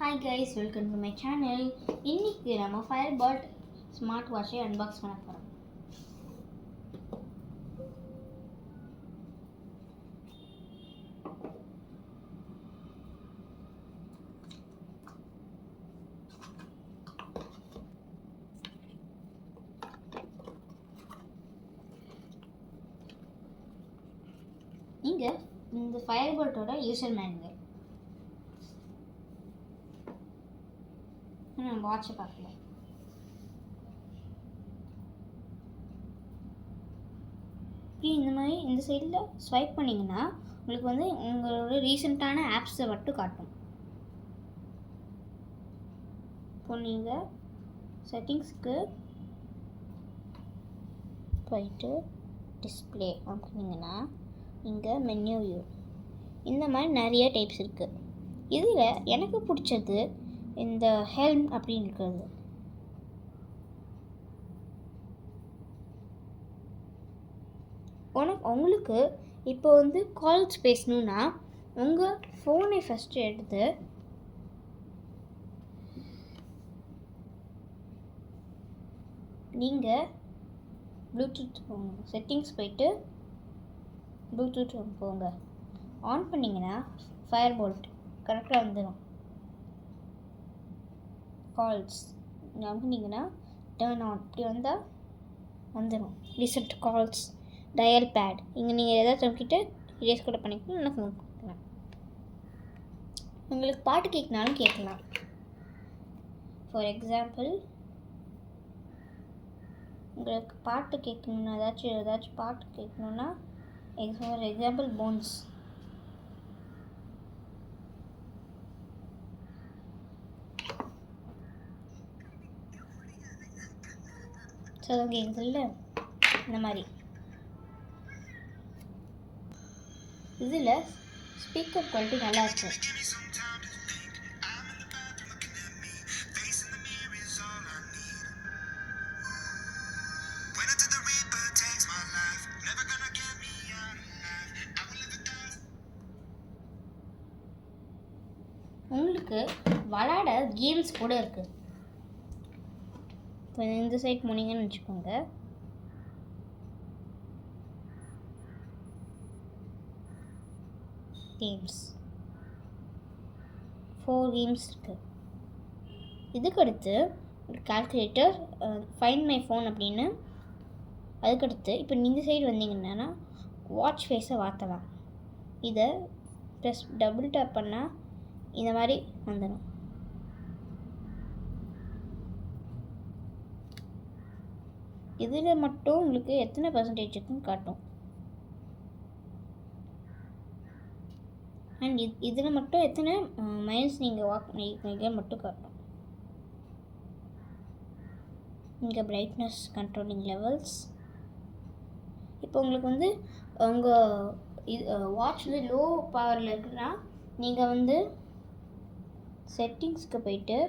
Hi guys, welcome to my channel. இன்னைக்கு நம்ம Firebolt smart வாட்சை அன்பாக்ஸ் பண்ண போறோம். இங்க இந்த Firebolt-ஓட யூசர் மேனுவல். நான் வாட்சை பார்க்கல. இந்த மாதிரி இந்த சைடில் ஸ்வைப் பண்ணிங்கன்னா உங்களுக்கு வந்து உங்களோட ரீசெண்டான ஆப்ஸை மட்டும் காட்டும். இப்போ நீங்கள் செட்டிங்ஸ்க்கு போயிட்டு டிஸ்பிளே அப்படிங்கன்னா இங்கே மெனு வியூ இந்த மாதிரி நிறைய டைப்ஸ் இருக்குது. இதில் எனக்கு பிடிச்சது இந்த ஹெல்ம் அப்படின்னு இருக்கிறது. உங்களுக்கு இப்போ வந்து கால்ஸ் பேசணுன்னா உங்கள் ஃபோனை ஃபஸ்ட்டு எடுத்து நீங்கள் ப்ளூடூத் போங்க, செட்டிங்ஸ் போயிட்டு ப்ளூடூத் போங்க, ஆன் பண்ணிங்கன்னா Firebolt கரெக்டாக வந்துடும். கால்ஸ் நம்பினீங்கன்னா டர்ன் ஆன் இப்படி வந்தால் வந்துடும். ரீசெண்ட் கால்ஸ், டயல் பேட், இங்கே நீங்கள் எதாவது தூக்கிட்டு ரேஸ் கூட பண்ணிக்கலாம், இல்லை ஃபோன் பண்ணிக்கலாம். உங்களுக்கு பாட்டு கேட்கனாலும் கேட்கலாம். ஃபார் எக்ஸாம்பிள் உங்களுக்கு பாட்டு கேட்கணுன்னா ஏதாச்சும் பாட்டு கேட்கணுன்னா ஃபார் எக்ஸாம்பிள் போன்ஸ். சதம் கேட்குதுல்ல, இந்த மாதிரி. இதில் ஸ்பீக்கர் குவாலிட்டி நல்லா இருக்கும். உங்களுக்கு விளையாட கேம்ஸ் கூட இருக்குது. இப்போ இந்த சைட் போனீங்கன்னு வச்சுக்கோங்க, கேம்ஸ் 4 கேம்ஸ் இருக்குது. இதுக்கடுத்து ஒரு கால்குலேட்டர், ஃபைண்ட் மை ஃபோன் அப்படின்னு. அதுக்கடுத்து இப்போ இந்த சைடு வந்தீங்கன்னா வாட்ச் ஃபேஸை மாற்றலாம். இதை ப்ளஸ் டபுள் டேப் பண்ணால் இந்த மாதிரி வந்துடும். இதில் மட்டும் உங்களுக்கு எத்தனை பர்சன்டேஜுக்குன்னு காட்டும். அண்ட் இதில் மட்டும் எத்தனை மைல்ஸ் நீங்கள் வாக் பண்ணியிருக்கீங்க மட்டும் காட்டும். இங்கே பிரைட்னஸ், கண்ட்ரோலிங் லெவல்ஸ். இப்போ உங்களுக்கு வந்து உங்கள் வாட்ச் வந்து லோ பவரில் இருக்குன்னா நீங்கள் வந்து செட்டிங்ஸ்க்கு போயிட்டு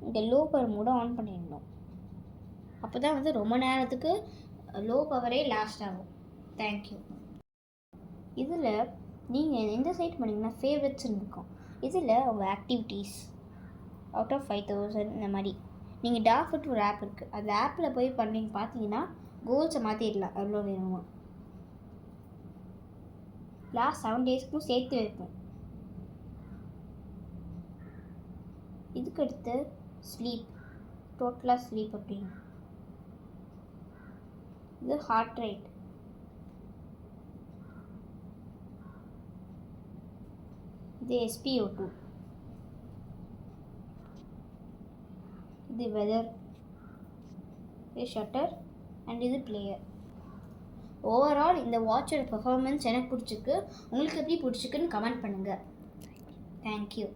இந்த லோ பவர் மோட ஆன் பண்ணிடணும். அப்போ தான் வந்து ரொம்ப நேரத்துக்கு லோ பவரே லாஸ்ட் ஆகும். தேங்க்யூ. இதில் நீங்கள் எந்த சைட் பண்ணிங்கன்னா ஃபேவரட்ஸ்ன்னு இருக்கும். இதில் உங்கள் ஆக்டிவிட்டீஸ் அவுட் ஆஃப் 5000 இந்த மாதிரி நீங்கள் டாஃபிட் ஒரு ஆப் இருக்குது. அந்த ஆப்பில் போய் பண்ணி பார்த்தீங்கன்னா கோல்ஸை மாற்றிடலாம். எவ்வளோ வேணுமா லாஸ்ட் 7 டேஸ்க்கும் சேர்த்து வைப்போம். இதுக்கடுத்து ஸ்லீப், டோட்டலாக ஸ்லீப் அப்படின்னு. இது ஹார்ட் ரேட், இது SpO2, இது வெதர், இது ஷட்டர் அண்ட் இது பிளேயர். ஓவரால் இந்த வாட்சோட பெர்ஃபார்மன்ஸ் எனக்கு பிடிச்சிருக்கு. உங்களுக்கு எப்படி பிடிச்சிக்குன்னு கமெண்ட் பண்ணுங்கள். தேங்க்யூ.